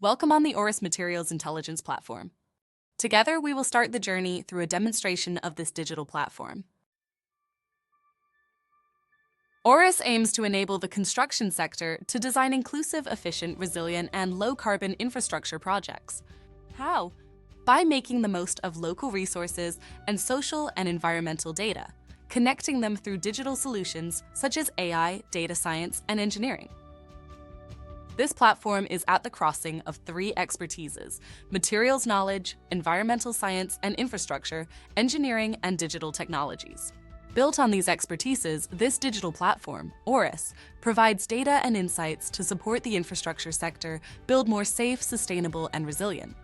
Welcome on the ORIS Materials Intelligence platform. Together, we will start the journey through a demonstration of this digital platform. ORIS aims to enable the construction sector to design inclusive, efficient, resilient, and low-carbon infrastructure projects. How? By making the most of local resources and social and environmental data, connecting them through digital solutions such as AI, data science, and engineering. This platform is at the crossing of three expertises: materials knowledge, environmental science and infrastructure, engineering, and digital technologies. Built on these expertises, this digital platform, ORIS, provides data and insights to support the infrastructure sector build more safe, sustainable, and resilient.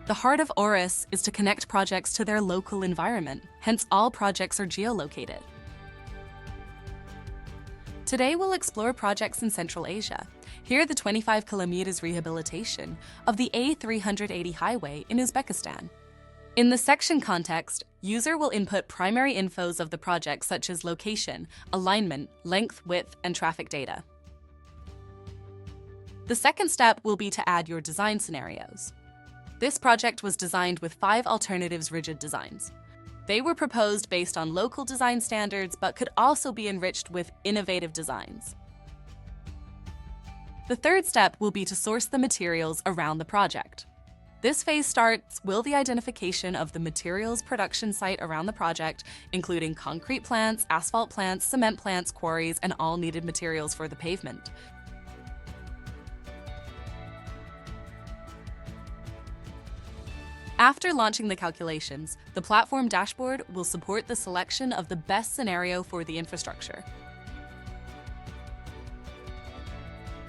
The heart of ORIS is to connect projects to their local environment, hence all projects are geolocated. Today we'll explore projects in Central Asia. Here the 25 kilometers rehabilitation of the A380 highway in Uzbekistan. In the section context, user will input primary infos of the project such as location, alignment, length, width, and traffic data. The second step will be to add your design scenarios. This project was designed with 5 alternatives rigid designs. They were proposed based on local design standards, but could also be enriched with innovative designs. The third step will be to source the materials around the project. This phase starts with the identification of the materials production site around the project, including concrete plants, asphalt plants, cement plants, quarries, and all needed materials for the pavement. After launching the calculations, the platform dashboard will support the selection of the best scenario for the infrastructure.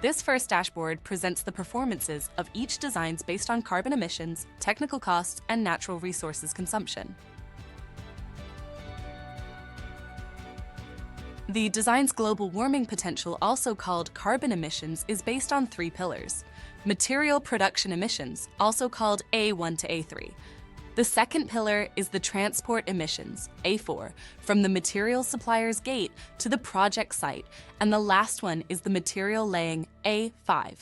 This first dashboard presents the performances of each designs based on carbon emissions, technical costs, and natural resources consumption. The design's global warming potential, also called carbon emissions, is based on 3 pillars. Material production emissions, also called A1 to A3. The second pillar is the transport emissions, A4, from the material supplier's gate to the project site, and the last one is the material laying, A5.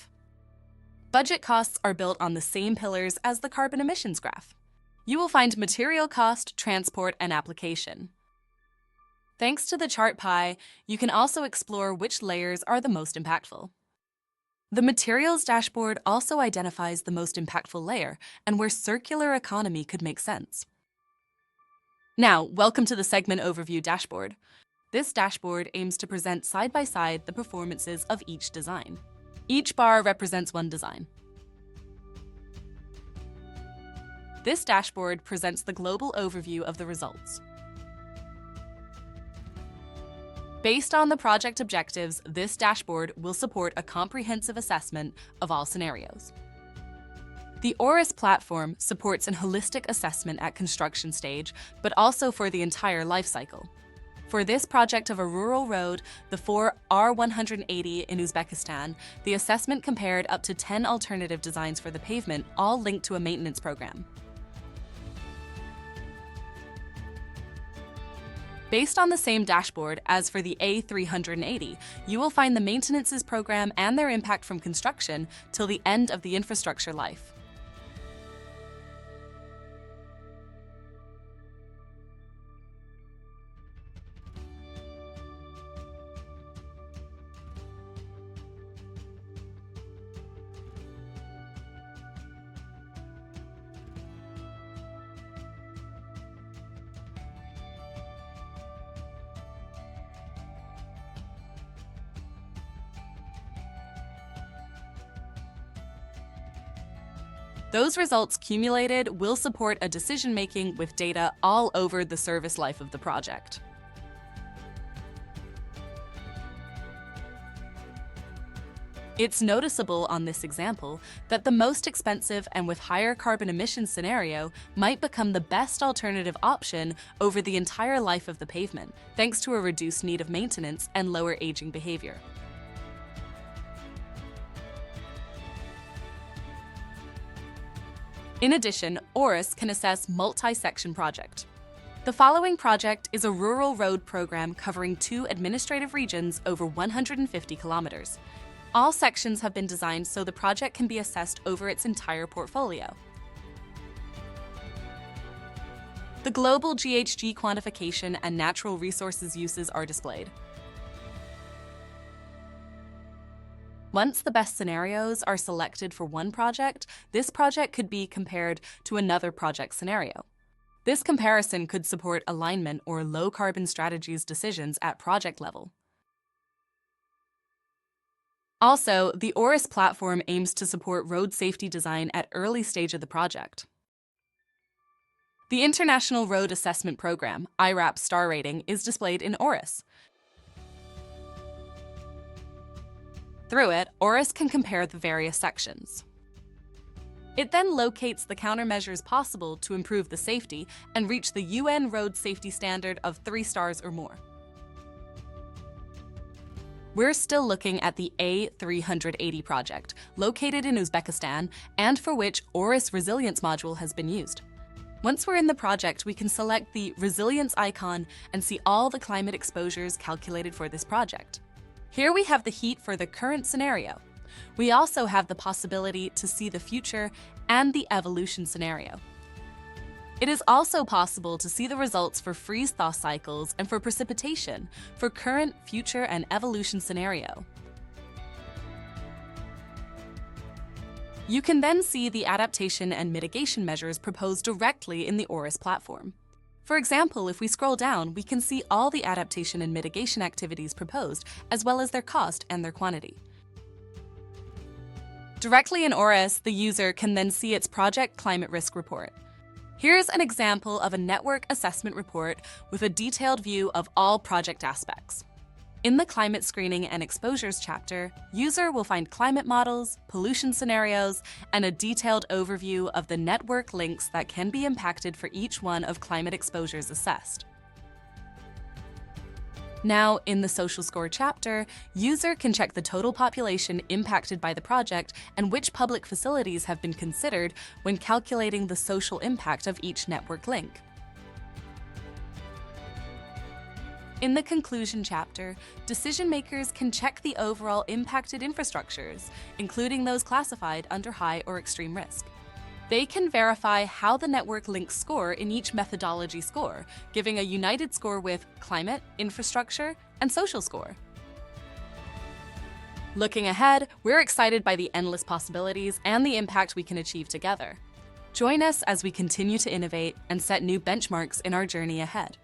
Budget costs are built on the same pillars as the carbon emissions graph. You will find material cost, transport, and application. Thanks to the chart pie, you can also explore which layers are the most impactful. The materials dashboard also identifies the most impactful layer and where circular economy could make sense. Now, welcome to the segment overview dashboard. This dashboard aims to present side by side the performances of each design. Each bar represents one design. This dashboard presents the global overview of the results. Based on the project objectives, this dashboard will support a comprehensive assessment of all scenarios. The ORIS platform supports an holistic assessment at construction stage, but also for the entire life cycle. For this project of a rural road, the 4 R180 in Uzbekistan, the assessment compared up to 10 alternative designs for the pavement, all linked to a maintenance program. Based on the same dashboard as for the A380, you will find the maintenances program and their impact from construction till the end of the infrastructure life. Those results cumulated will support a decision-making with data all over the service life of the project. It's noticeable on this example that the most expensive and with higher carbon emissions scenario might become the best alternative option over the entire life of the pavement, thanks to a reduced need of maintenance and lower aging behavior. In addition, ORIS can assess multi-section project. The following project is a rural road program covering 2 administrative regions over 150 kilometers. All sections have been designed so the project can be assessed over its entire portfolio. The global GHG quantification and natural resources uses are displayed. Once the best scenarios are selected for one project, this project could be compared to another project scenario. This comparison could support alignment or low-carbon strategies decisions at project level. Also, the ORIS platform aims to support road safety design at early stage of the project. The International Road Assessment Program, IRAP star rating, is displayed in ORIS. Through it, ORIS can compare the various sections. It then locates the countermeasures possible to improve the safety and reach the UN road safety standard of 3 stars or more. We're still looking at the A380 project, located in Uzbekistan, and for which ORIS Resilience module has been used. Once we're in the project, we can select the Resilience icon and see all the climate exposures calculated for this project. Here we have the heat for the current scenario. We also have the possibility to see the future and the evolution scenario. It is also possible to see the results for freeze-thaw cycles and for precipitation for current, future, and evolution scenario. You can then see the adaptation and mitigation measures proposed directly in the ORIS platform. For example, if we scroll down, we can see all the adaptation and mitigation activities proposed, as well as their cost and their quantity. Directly in ORIS, the user can then see its project climate risk report. Here's an example of a network assessment report with a detailed view of all project aspects. In the Climate Screening and Exposures chapter, user will find climate models, pollution scenarios, and a detailed overview of the network links that can be impacted for each one of climate exposures assessed. Now, in the Social Score chapter, user can check the total population impacted by the project and which public facilities have been considered when calculating the social impact of each network link. In the conclusion chapter, decision-makers can check the overall impacted infrastructures, including those classified under high or extreme risk. They can verify how the network links score in each methodology score, giving a united score with climate, infrastructure, and social score. Looking ahead, we're excited by the endless possibilities and the impact we can achieve together. Join us as we continue to innovate and set new benchmarks in our journey ahead.